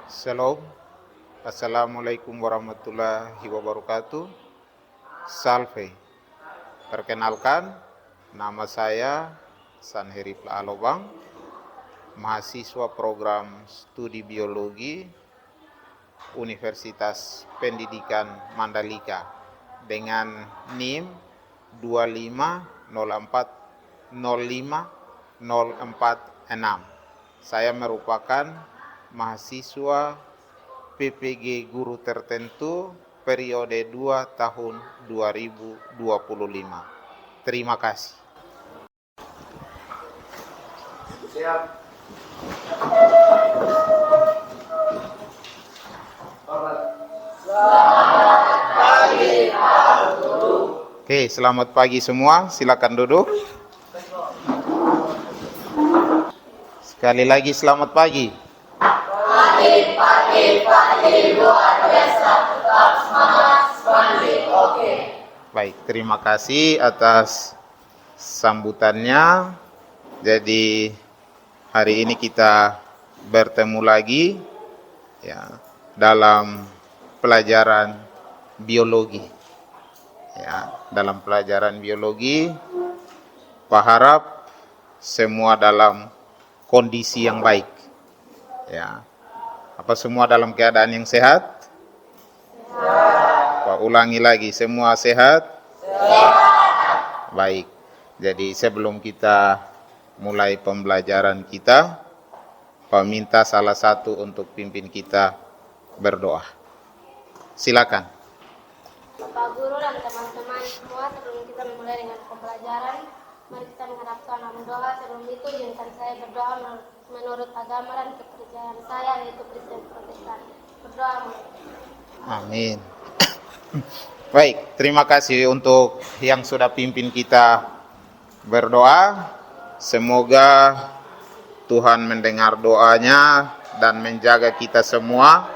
Shalom, Assalamualaikum warahmatullahi wabarakatuh. Salve. Perkenalkan, nama saya Sanheri Alobang, mahasiswa program studi biologi Universitas Pendidikan Mandalika dengan NIM 25040546. Saya merupakan mahasiswa PPG Guru Tertentu periode 2 tahun 2025. Terima kasih. Siap. Oke, selamat pagi semua. Silakan duduk. Sekali lagi selamat pagi. Pagi, luar biasa, tetap semangat, oke. Baik, terima kasih atas sambutannya. Jadi hari ini kita bertemu lagi ya dalam pelajaran biologi. Ya, dalam pelajaran biologi, Pak harap semua dalam kondisi yang baik. Ya. Apa semua dalam keadaan yang sehat? Pak ulangi lagi, semua sehat? Sehat. Baik. Jadi sebelum kita mulai pembelajaran kita, Pak minta salah satu untuk pimpin kita berdoa. Silakan. Bapak Guru dan teman-teman semua, sebelum kita memulai dengan pembelajaran, mari kita menghadap Tuhan dalam doa. Sebelum itu, izinkan saya berdoa menurut agama dan kepercayaan saya, yaitu Kristen Protestan. Berdoa. Amin. Baik, terima kasih untuk yang sudah pimpin kita berdoa. Semoga Tuhan mendengar doanya dan menjaga kita semua,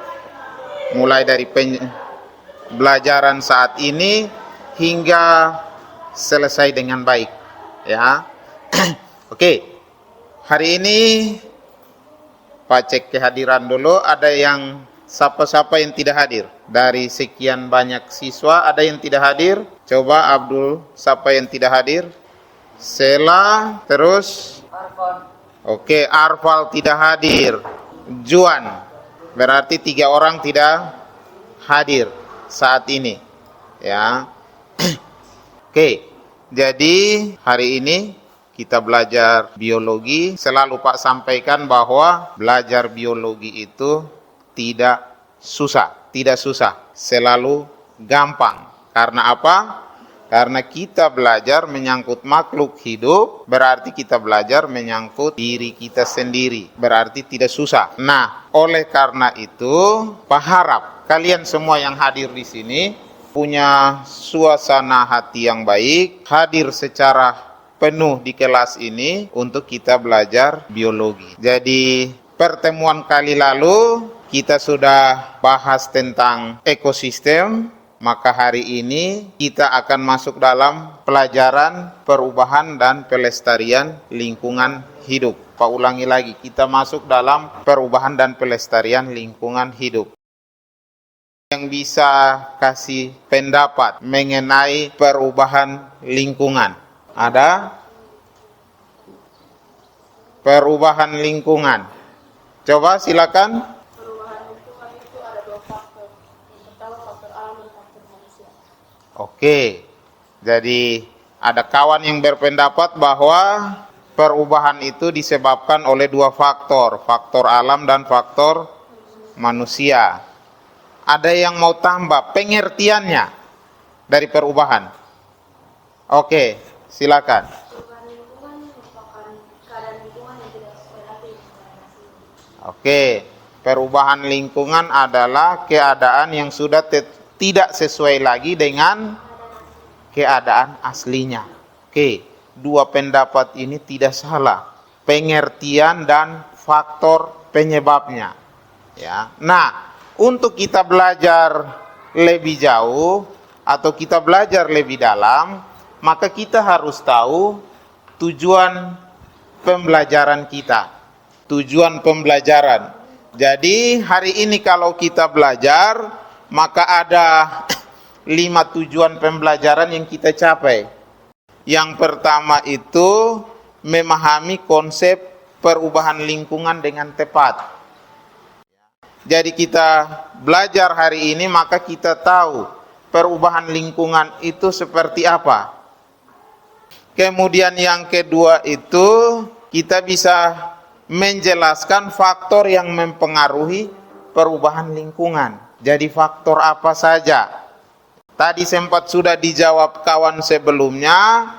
mulai dari pembelajaran saat ini hingga selesai dengan baik. Ya, oke. Hari ini Pak cek kehadiran dulu. Ada yang siapa yang tidak hadir? Dari sekian banyak siswa ada yang tidak hadir? Coba Abdul, siapa yang tidak hadir? Sela, terus? Arfan. Oke, Arfal tidak hadir. Juan, berarti 3 orang tidak hadir saat ini. Ya. Oke, jadi hari ini kita belajar biologi. Selalu Pak sampaikan bahwa belajar biologi itu tidak susah, selalu gampang. Karena apa? Karena kita belajar menyangkut makhluk hidup, berarti kita belajar menyangkut diri kita sendiri, berarti tidak susah. Nah, oleh karena itu, Pak harap kalian semua yang hadir di sini punya suasana hati yang baik, hadir secara penuh di kelas ini untuk kita belajar biologi. Jadi pertemuan kali lalu kita sudah bahas tentang ekosistem, maka hari ini kita akan masuk dalam pelajaran perubahan dan pelestarian lingkungan hidup. Pak ulangi lagi, kita masuk dalam perubahan dan pelestarian lingkungan hidup. Yang bisa kasih pendapat mengenai perubahan lingkungan? Ada perubahan lingkungan. Coba silakan. Perubahan lingkungan itu ada 2 faktor. Yang pertama faktor alam dan faktor manusia. Oke. Jadi ada kawan yang berpendapat bahwa perubahan itu disebabkan oleh 2 faktor, faktor alam dan faktor manusia. Ada yang mau tambah pengertiannya dari perubahan? Oke, silakan. Perubahan lingkungan merupakan keadaan lingkungan yang tidak sesuai lagi dengan aslinya. Oke, perubahan lingkungan adalah keadaan yang sudah tidak sesuai lagi dengan keadaan aslinya. Oke, 2 pendapat ini tidak salah. Pengertian dan faktor penyebabnya. Ya. Nah, untuk kita belajar lebih jauh atau kita belajar lebih dalam, maka kita harus tahu tujuan pembelajaran kita. Tujuan pembelajaran Jadi hari ini kalau kita belajar, maka ada 5 tujuan pembelajaran yang kita capai. Yang pertama itu memahami konsep perubahan lingkungan dengan tepat. Jadi kita belajar hari ini, maka kita tahu perubahan lingkungan itu seperti apa. Kemudian yang kedua itu kita bisa menjelaskan faktor yang mempengaruhi perubahan lingkungan. Jadi faktor apa saja? Tadi sempat sudah dijawab kawan sebelumnya,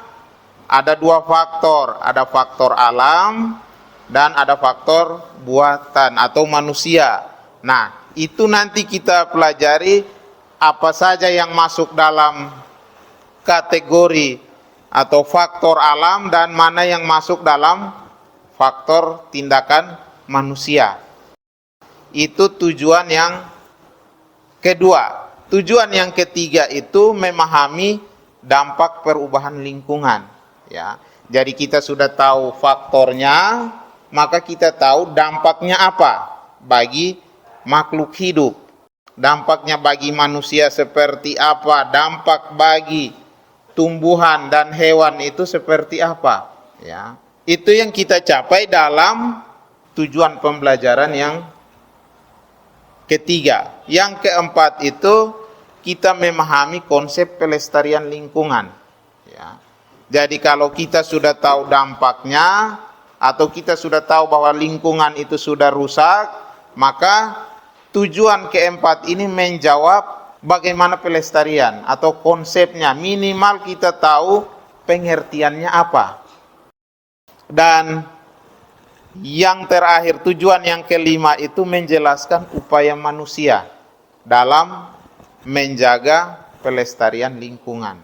ada 2 faktor, ada faktor alam dan ada faktor buatan atau manusia. Nah, itu nanti kita pelajari apa saja yang masuk dalam kategori atau faktor alam dan mana yang masuk dalam faktor tindakan manusia. Itu tujuan yang kedua. Tujuan yang ketiga itu memahami dampak perubahan lingkungan. Ya, jadi kita sudah tahu faktornya, maka kita tahu dampaknya apa bagi makhluk hidup. Dampaknya bagi manusia seperti apa, dampak bagi tumbuhan dan hewan itu seperti apa. Ya, itu yang kita capai dalam tujuan pembelajaran yang ketiga. Yang keempat itu kita memahami konsep pelestarian lingkungan. Ya. Jadi kalau kita sudah tahu dampaknya atau kita sudah tahu bahwa lingkungan itu sudah rusak, maka tujuan keempat ini menjawab bagaimana pelestarian atau konsepnya. Minimal kita tahu pengertiannya apa. Dan yang terakhir, tujuan yang kelima itu menjelaskan upaya manusia dalam menjaga pelestarian lingkungan.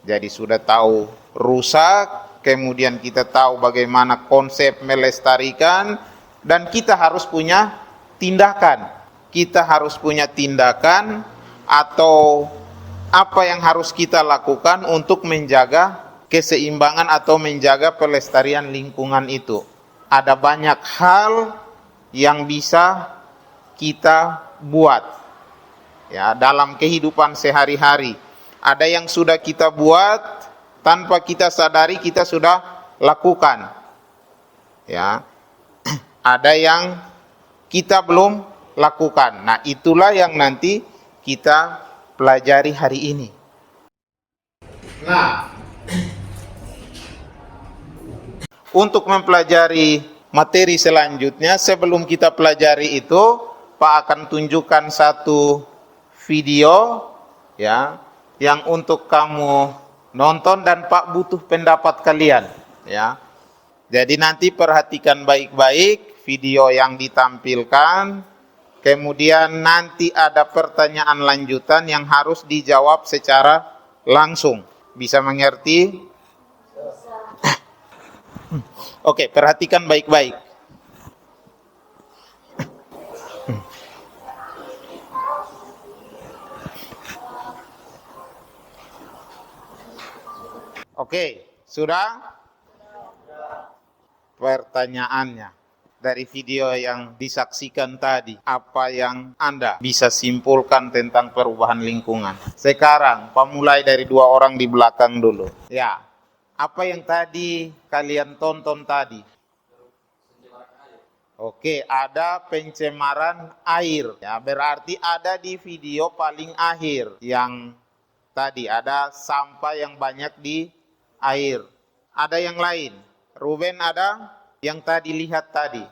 Jadi sudah tahu rusak, kemudian kita tahu bagaimana konsep melestarikan, dan kita harus punya tindakan. Kita harus punya tindakan atau apa yang harus kita lakukan untuk menjaga keseimbangan atau menjaga pelestarian lingkungan itu. Ada banyak hal yang bisa kita buat ya dalam kehidupan sehari-hari. Ada yang sudah kita buat tanpa kita sadari, kita sudah lakukan. Ya. Ada yang kita belum lakukan. Nah, itulah yang nanti kita pelajari hari ini. Nah, untuk mempelajari materi selanjutnya, sebelum kita pelajari itu, Pak akan tunjukkan satu video ya yang untuk kamu nonton dan Pak butuh pendapat kalian ya. Jadi nanti perhatikan baik-baik video yang ditampilkan, kemudian nanti ada pertanyaan lanjutan yang harus dijawab secara langsung. Bisa mengerti? Oke, perhatikan baik-baik. Oke, sudah? Pertanyaannya dari video yang disaksikan tadi, apa yang Anda bisa simpulkan tentang perubahan lingkungan? Sekarang, mulai dari 2 orang di belakang dulu. Ya, apa yang tadi kalian tonton tadi? Oke, ada pencemaran air. Ya, berarti ada di video paling akhir yang tadi ada sampah yang banyak di air. Ada yang lain? Ruben ada yang tadi lihat tadi?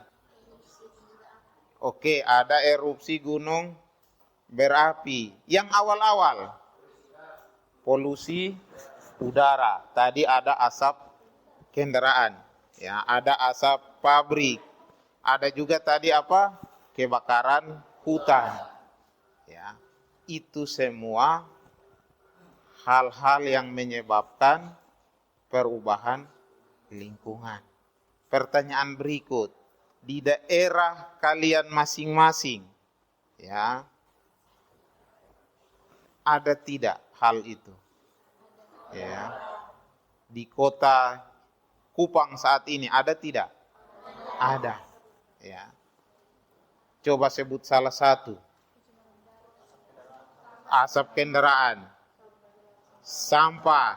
Oke, ada erupsi gunung berapi. Yang awal-awal? Polusi udara. Tadi ada asap kendaraan. Ya, ada asap pabrik. Ada juga tadi apa? Kebakaran hutan. Ya, itu semua hal-hal yang menyebabkan perubahan lingkungan. Pertanyaan berikut, di daerah kalian masing-masing, ya, ada tidak hal itu? Ya, di kota Kupang saat ini ada tidak? Ada. Ya. Coba sebut salah satu. Asap kendaraan, sampah,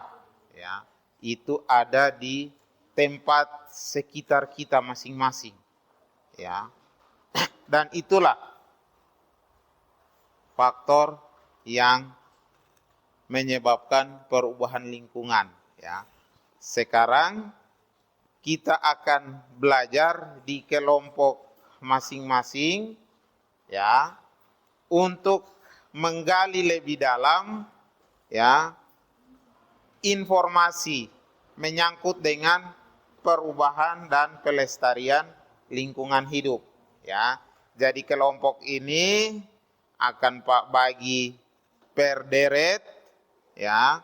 ya, itu ada di tempat sekitar kita masing-masing, ya. Dan itulah faktor yang menyebabkan perubahan lingkungan, ya. Sekarang kita akan belajar di kelompok masing-masing, ya, untuk menggali lebih dalam, ya, informasi menyangkut dengan perubahan dan pelestarian lingkungan hidup, ya. Jadi kelompok ini akan Pak bagi per deret, ya,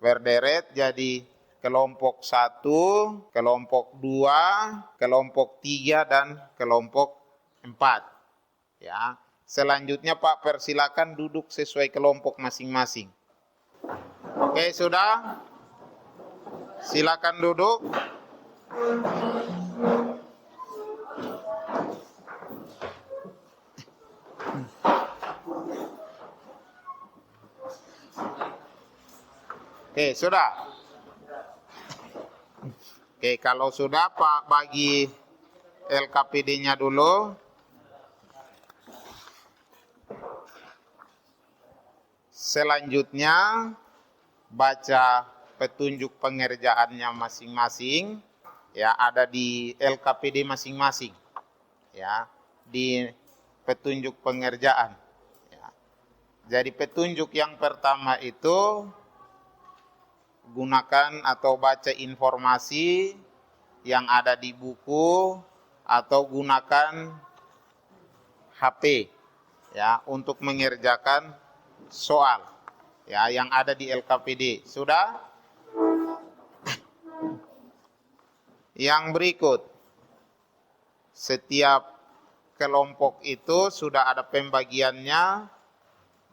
per deret. Jadi kelompok 1, kelompok 2, kelompok 3 dan kelompok 4, ya. Selanjutnya Pak persilakan duduk sesuai kelompok masing-masing. Oke, sudah? Silakan duduk. Oke, sudah? Oke, kalau sudah Pak bagi LKPD-nya dulu. Selanjutnya baca petunjuk pengerjaannya masing-masing, ya, ada di LKPD masing-masing, ya, di petunjuk pengerjaan, ya. Jadi petunjuk yang pertama itu gunakan atau baca informasi yang ada di buku atau gunakan HP, ya, untuk mengerjakan soal, ya, yang ada di LKPD. Sudah? Yang berikut, setiap kelompok itu sudah ada pembagiannya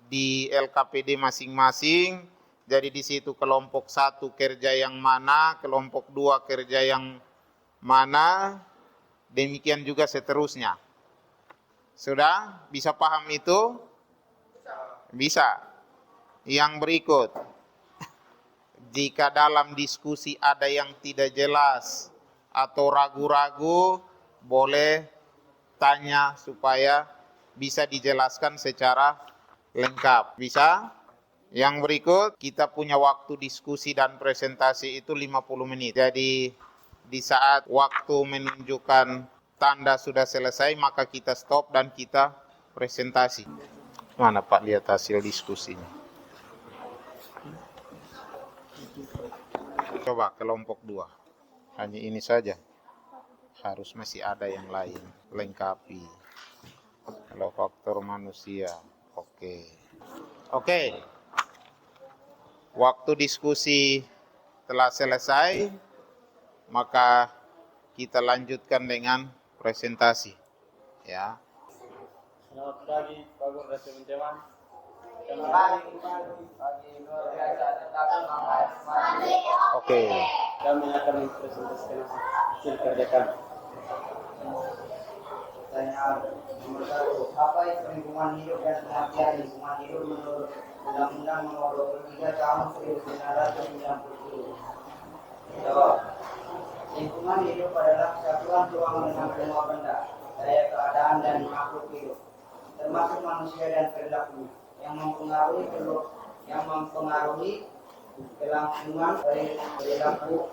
di LKPD masing-masing. Jadi di situ kelompok 1 kerja yang mana, kelompok 2 kerja yang mana, demikian juga seterusnya. Sudah? Bisa paham itu? Bisa. Yang berikut, jika dalam diskusi ada yang tidak jelas atau ragu-ragu, boleh tanya supaya bisa dijelaskan secara lengkap. Bisa? Yang berikut, kita punya waktu diskusi dan presentasi itu 50 menit. Jadi di saat waktu menunjukkan tanda sudah selesai, maka kita stop dan kita presentasi. Mana Pak lihat hasil diskusinya? Coba kelompok 2. Hanya ini saja. Harus masih ada yang lain. Lengkapi. Kalau faktor manusia. Oke. Oke. Waktu diskusi telah selesai, maka kita lanjutkan dengan presentasi, ya. Selamat pagi, Pak Guru dan teman-teman. Pagi luar biasa, tetap semangat. Oke. Kami akan mempresentasikan hasil kerja kami. Pertanyaan nomor 1, apa itu lingkungan hidup dan pengertian lingkungan hidup menurut Undang-Undang Nomor 23 Tahun 1997? Jawab. Lingkungan hidup adalah kesatuan ruang dengan semua benda, daya keadaan dan makhluk hidup, termasuk manusia dan perilakunya, yang mempengaruhi kelangsungan perilaku.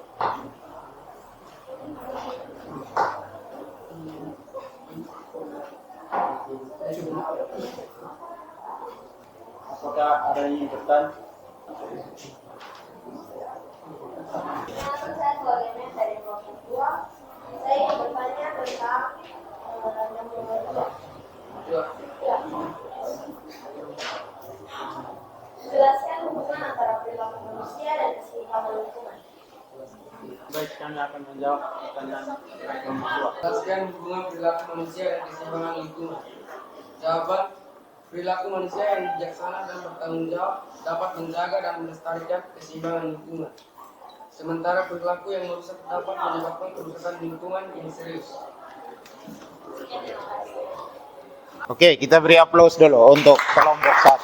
Apakah ada yang bertanya? Saya sebagai dari kelompok 2, saya ingin bertanya tentang yang nomor 2. Ya. Jelaskan hubungan antara perilaku manusia dan keseimbangan lingkungan. Baik, kami akan menjawab pertanyaan nomor 2. Jelaskan hubungan perilaku manusia dan keseimbangan lingkungan. Jawaban, perilaku manusia yang bijaksana dan bertanggung jawab dapat menjaga dan melestarikan keseimbangan lingkungan. Sementara perilaku yang merusak dapat menyebabkan kerusakan lingkungan yang serius. Oke, kita beri aplaus dulu untuk kelompok 1.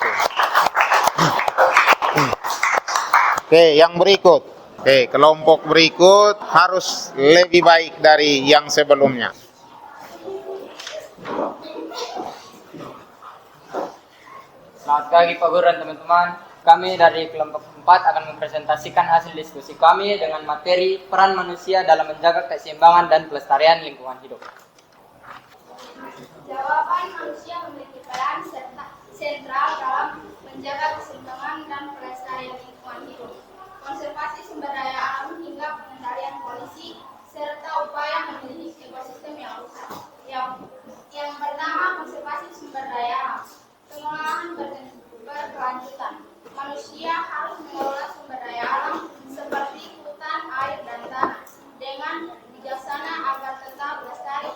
Oke, yang berikut. Oke, kelompok berikut harus lebih baik dari yang sebelumnya. Selamat pagi Pak Guru dan teman-teman. Kami dari kelompok 4 akan mempresentasikan hasil diskusi kami dengan materi peran manusia dalam menjaga keseimbangan dan pelestarian lingkungan hidup. Jawaban, manusia memiliki peran serta sentral dalam menjaga keseimbangan dan pelestarian lingkungan hidup, konservasi sumber daya alam hingga pengendalian polusi serta upaya memilih ekosistem yang rusak. Yang pertama, konservasi sumber daya alam. Pengelolaan berkelanjutan. Manusia harus mengelola sumber daya alam seperti hutan, air, dan tanah dengan bijaksana agar tetap lestari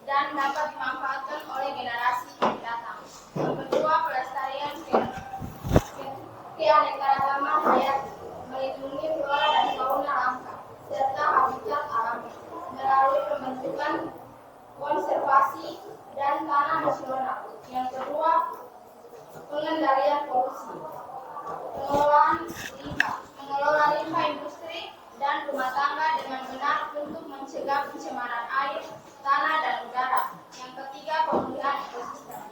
dan dapat dimanfaatkan oleh generasi mendatang. Yang kedua, pelestarian keanekaragaman hayati, melindungi flora dan fauna langka serta habitat alami melalui pembentukan konservasi dan tanah nasional. Yang kedua, pengendalian polusi, mengelola limbah industri dan rumah tangga dengan benar untuk mencegah pencemaran air, tanah, dan udara. Yang ketiga, pemulihan ekosistem,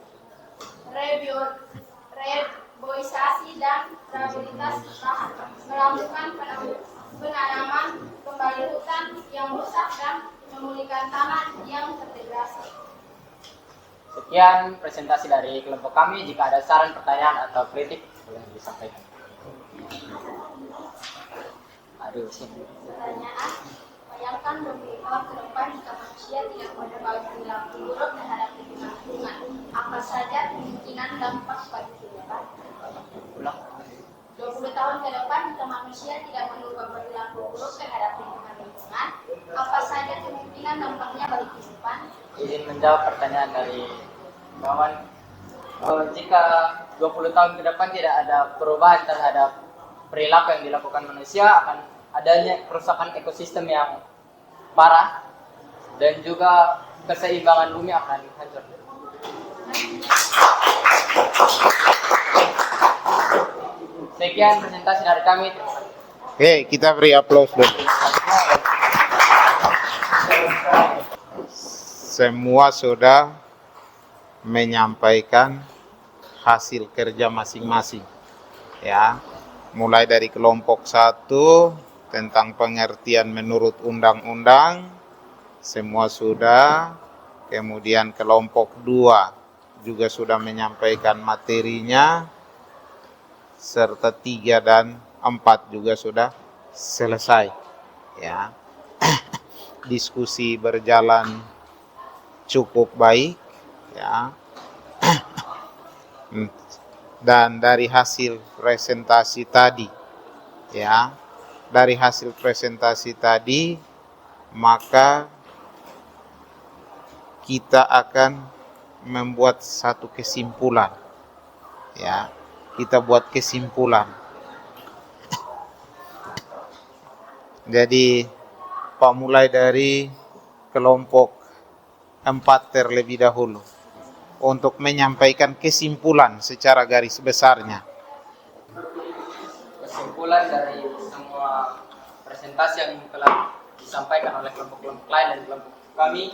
reboisasi dan rehabilitas lahan, melakukan penanaman kembali hutan yang rusak dan memulihkan tanah yang terdegradasi. Sekian presentasi dari kelompok kami. Jika ada saran, pertanyaan, atau kritik, boleh disampaikan. Pertanyaan, bayangkan beberapa tahun ke depan jika manusia tidak menerapkan perilaku buruk terhadap lingkungan, apa saja kemungkinan dampak bagi kehidupan? 20 tahun ke depan jika manusia tidak mengubah perilaku buruk terhadap lingkungan, apa saja kemungkinan dampaknya bagi kehidupan? Izin menjawab pertanyaan dari kawan. Jika 20 tahun ke depan tidak ada perubahan terhadap perilaku yang dilakukan manusia, akan adanya kerusakan ekosistem yang parah dan juga keseimbangan bumi akan hancur. Sekian presentasi dari kami. Oke, kita beri aplaus dulu. Semua sudah menyampaikan hasil kerja masing-masing, ya, mulai dari kelompok 1 tentang pengertian menurut undang-undang, semua sudah. Kemudian kelompok 2 juga sudah menyampaikan materinya, serta 3 dan 4 juga sudah selesai, ya. Diskusi berjalan cukup baik, ya. Dan dari hasil presentasi tadi, ya, dari hasil presentasi tadi, maka kita akan membuat satu kesimpulan, ya. Kita buat kesimpulan. Jadi Pak mulai dari kelompok 4 terlebih dahulu untuk menyampaikan kesimpulan secara garis besarnya. Kesimpulan dari semua presentasi yang telah disampaikan oleh kelompok-kelompok lain dan kelompok kami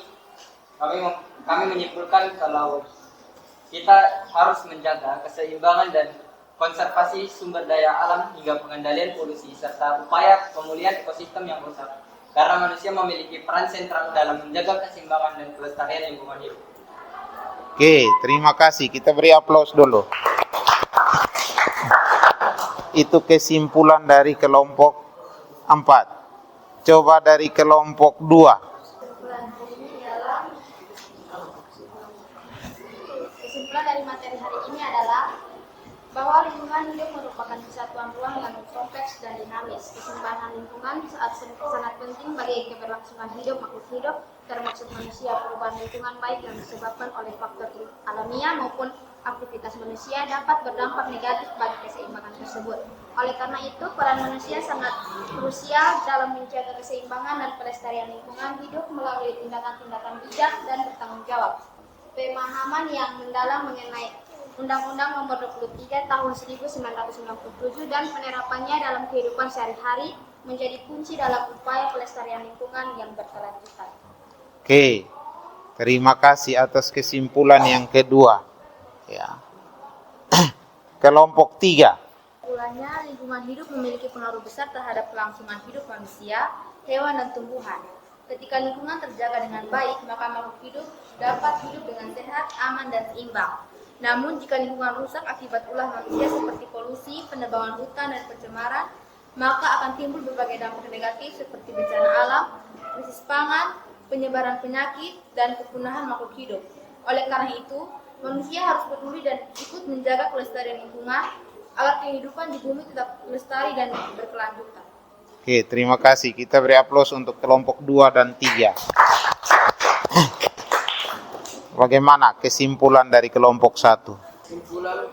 menyimpulkan kalau kita harus menjaga keseimbangan dan konservasi sumber daya alam hingga pengendalian polusi serta upaya pemulihan ekosistem yang rusak, karena manusia memiliki peran sentral dalam menjaga keseimbangan dan pelestarian lingkungan hidup. Oke, terima kasih. Kita beri aplaus dulu. Itu kesimpulan dari kelompok 4. Coba dari kelompok 2. Kesimpulan dari materi hari ini adalah bahwa lingkungan hidup merupakan kesatuan ruang yang kompleks dan dinamis. Keseimbangan lingkungan sangat penting bagi keberlangsungan hidup makhluk hidup, termasuk manusia. Perubahan lingkungan baik yang disebabkan oleh faktor alamiah maupun aktivitas manusia dapat berdampak negatif bagi keseimbangan tersebut. Oleh karena itu, peran manusia sangat krusial dalam menjaga keseimbangan dan pelestarian lingkungan hidup melalui tindakan-tindakan bijak dan bertanggung jawab. pemahaman yang mendalam mengenai Undang-Undang Nomor 23 Tahun 1997 dan penerapannya dalam kehidupan sehari-hari menjadi kunci dalam upaya pelestarian lingkungan yang berkelanjutan. Oke, terima kasih atas kesimpulan yang kedua. Ya. Kelompok 3. Kesimpulannya, lingkungan hidup memiliki pengaruh besar terhadap kelangsungan hidup manusia, hewan, dan tumbuhan. Ketika lingkungan terjaga dengan baik, maka makhluk hidup dapat hidup dengan sehat, aman, dan seimbang. Namun, jika lingkungan rusak akibat ulah manusia seperti polusi, penebangan hutan, dan pencemaran, maka akan timbul berbagai dampak negatif seperti bencana alam, krisis pangan, penyebaran penyakit, dan kepunahan makhluk hidup. Oleh karena itu, manusia harus peduli dan ikut menjaga kelestarian lingkungan agar kehidupan di bumi tetap lestari dan berkelanjutan. Oke, terima kasih. Kita beri aplaus untuk kelompok 2 dan 3. Bagaimana kesimpulan dari kelompok 1? Kesimpulan,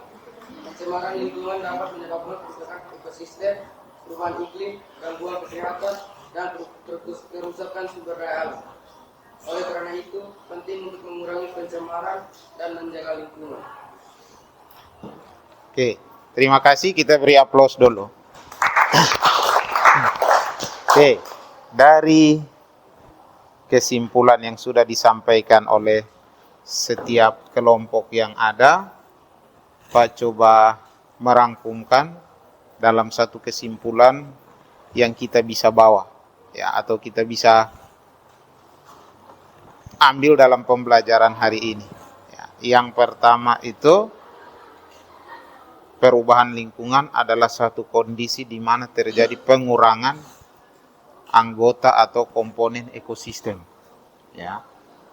pencemaran lingkungan dapat menyebabkan kerusakan ekosistem, perubahan iklim, gangguan kesehatan, dan kerusakan sumber daya alam. Oleh karena itu, penting untuk mengurangi pencemaran dan menjaga lingkungan. Oke, terima kasih. Kita beri aplaus dulu. Oke, dari kesimpulan yang sudah disampaikan oleh setiap kelompok yang ada, Pak coba merangkumkan dalam satu kesimpulan yang kita bisa bawa, ya, atau kita bisa ambil dalam pembelajaran hari ini. Ya, yang pertama itu, perubahan lingkungan adalah satu kondisi di mana terjadi pengurangan anggota atau komponen ekosistem. Ya.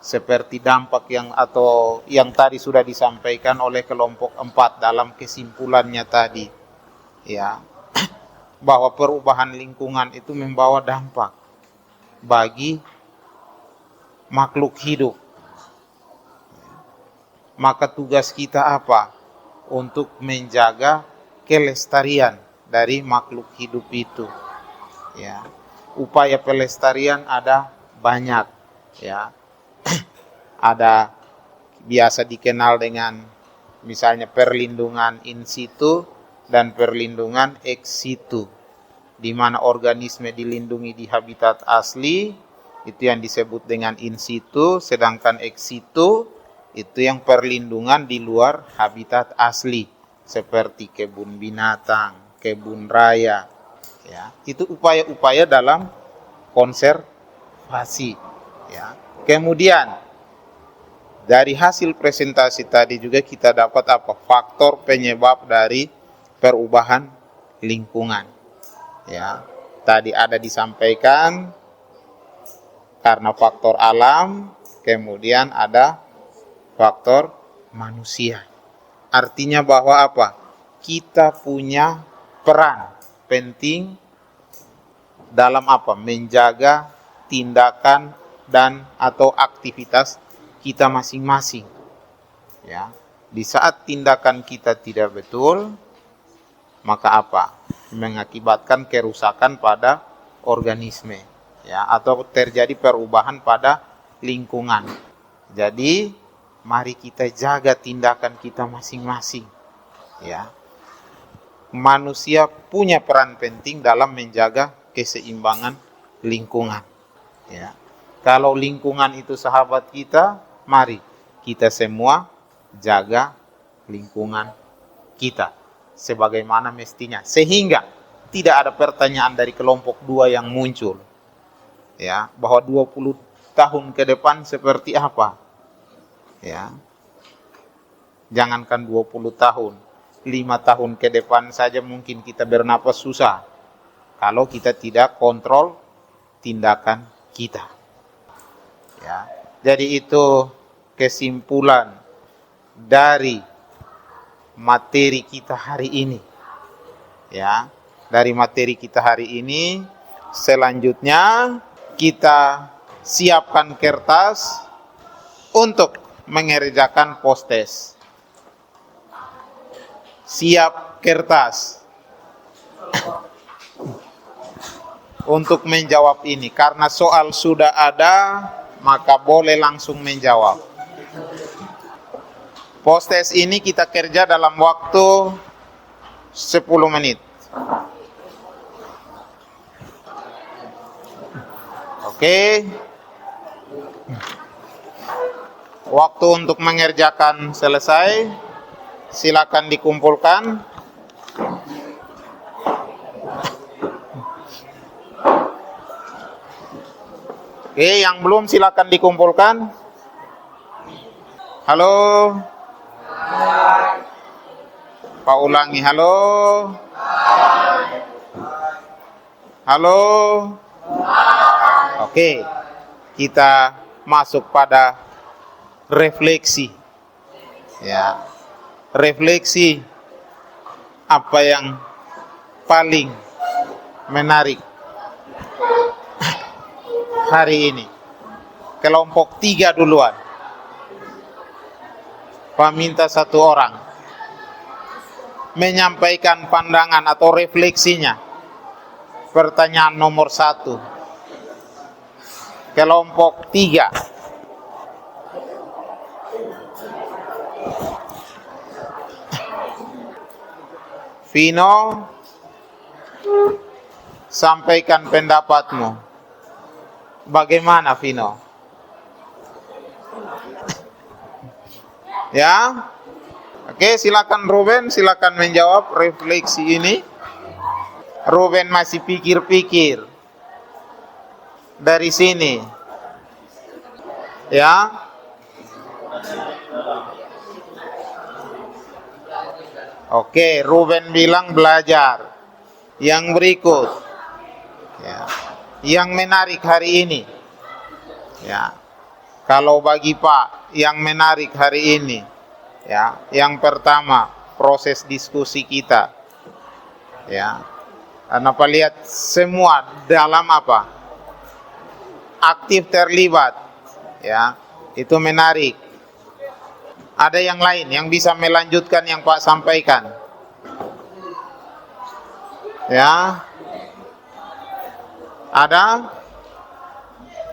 Seperti dampak yang tadi sudah disampaikan oleh kelompok 4 dalam kesimpulannya tadi, ya, bahwa perubahan lingkungan itu membawa dampak bagi makhluk hidup. Maka tugas kita apa? Untuk menjaga kelestarian dari makhluk hidup itu. Ya. Upaya pelestarian ada banyak, ya. Ada biasa dikenal dengan misalnya perlindungan in situ dan perlindungan ex situ, di mana organisme dilindungi di habitat asli, itu yang disebut dengan in situ, sedangkan ex situ itu yang perlindungan di luar habitat asli, seperti kebun binatang, kebun raya, ya. Itu upaya-upaya dalam konservasi, ya. Kemudian dari hasil presentasi tadi juga kita dapat apa? Faktor penyebab dari perubahan lingkungan. Ya, tadi ada disampaikan karena faktor alam, kemudian ada faktor manusia. Artinya bahwa apa? Kita punya peran penting dalam apa? Menjaga tindakan dan atau aktivitas kita masing-masing. Ya, di saat tindakan kita tidak betul, maka apa? Mengakibatkan kerusakan pada organisme, ya, atau terjadi perubahan pada lingkungan. Jadi, mari kita jaga tindakan kita masing-masing. Ya. Manusia punya peran penting dalam menjaga keseimbangan lingkungan. Ya. Kalau lingkungan itu sahabat kita, mari kita semua jaga lingkungan kita sebagaimana mestinya, sehingga tidak ada pertanyaan dari kelompok 2 yang muncul, ya, bahwa 20 tahun ke depan seperti apa, ya. Jangankan 20 tahun, 5 tahun ke depan saja mungkin kita bernapas susah kalau kita tidak kontrol tindakan kita, ya. Jadi itu kesimpulan dari materi kita hari ini, ya, dari materi kita hari ini. Selanjutnya kita siapkan kertas untuk mengerjakan postes. Siap kertas untuk menjawab ini. Karena soal sudah ada, maka boleh langsung menjawab. Post-test ini kita kerja dalam waktu 10 menit. Oke. Waktu untuk mengerjakan selesai. Silakan dikumpulkan. Oke, yang belum silakan dikumpulkan. Halo. Pak ulangi, halo. Halo. Oke, kita masuk pada refleksi. Ya, refleksi apa yang paling menarik hari ini. Kelompok 3 duluan. Pak minta 1 orang menyampaikan pandangan atau refleksinya. Pertanyaan nomor 1. Kelompok 3. Vino, sampaikan pendapatmu. Bagaimana, Vino? Ya? Oke, silakan Ruben, silakan menjawab refleksi ini. Ruben masih pikir-pikir. Dari sini. Ya? Oke, Ruben bilang belajar. Yang berikut. Ya. Yang menarik hari ini. Ya. Kalau bagi Pak, yang menarik hari ini. Ya, yang pertama, proses diskusi kita. Ya. Kenapa lihat semua dalam apa? Aktif terlibat. Ya. Itu menarik. Ada yang lain yang bisa melanjutkan yang Pak sampaikan? Ya. Ada?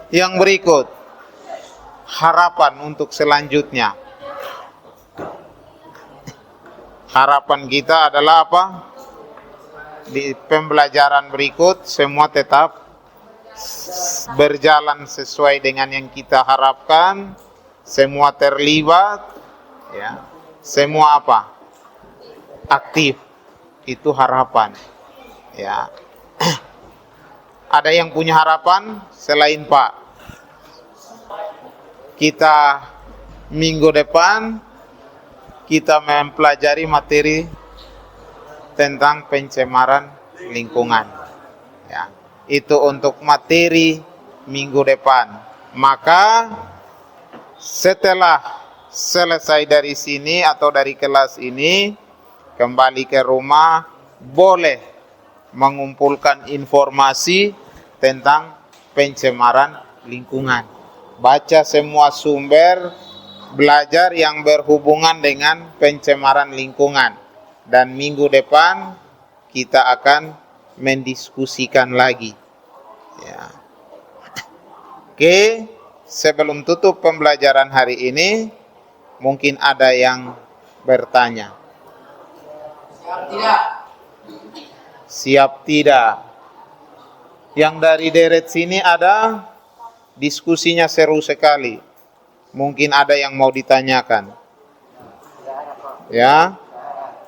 Yang berikut. Harapan untuk selanjutnya. Harapan kita adalah apa? Di pembelajaran berikut semua tetap berjalan sesuai dengan yang kita harapkan. Semua terlibat. Ya, semua apa? Aktif. Itu harapan. Ya. Ada yang punya harapan selain Pak? Kita minggu depan kita mempelajari materi tentang pencemaran lingkungan. Ya, itu untuk materi minggu depan. Maka setelah selesai dari sini atau dari kelas ini, kembali ke rumah, boleh mengumpulkan informasi tentang pencemaran lingkungan. Baca semua sumber, belajar yang berhubungan dengan pencemaran lingkungan. Dan minggu depan kita akan mendiskusikan lagi. Ya. Oke, sebelum tutup pembelajaran hari ini, mungkin ada yang bertanya. Siap tidak? Siap tidak? Yang dari deret sini ada, diskusinya seru sekali. Mungkin ada yang mau ditanyakan. Ya?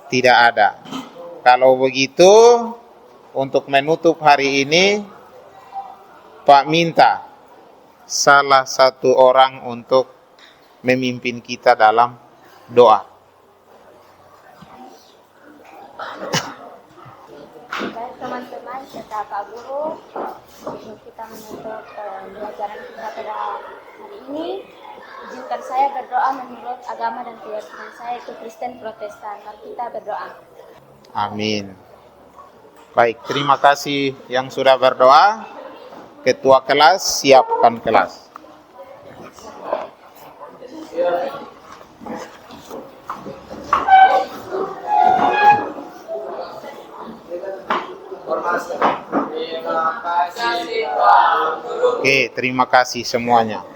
Tidak ada. Kalau begitu, untuk menutup hari ini, Pak minta salah satu orang untuk memimpin kita dalam doa. Baik teman-teman, serta Pak Guru, kita menutup pembelajaran kita pada hari ini. Izinkan saya berdoa menurut agama dan keyakinan saya, itu Kristen Protestan. Mari kita berdoa. Amin. Baik, terima kasih yang sudah berdoa. Ketua kelas, siapkan kelas. Terima kasih Pak Guru. Oke, terima kasih semuanya.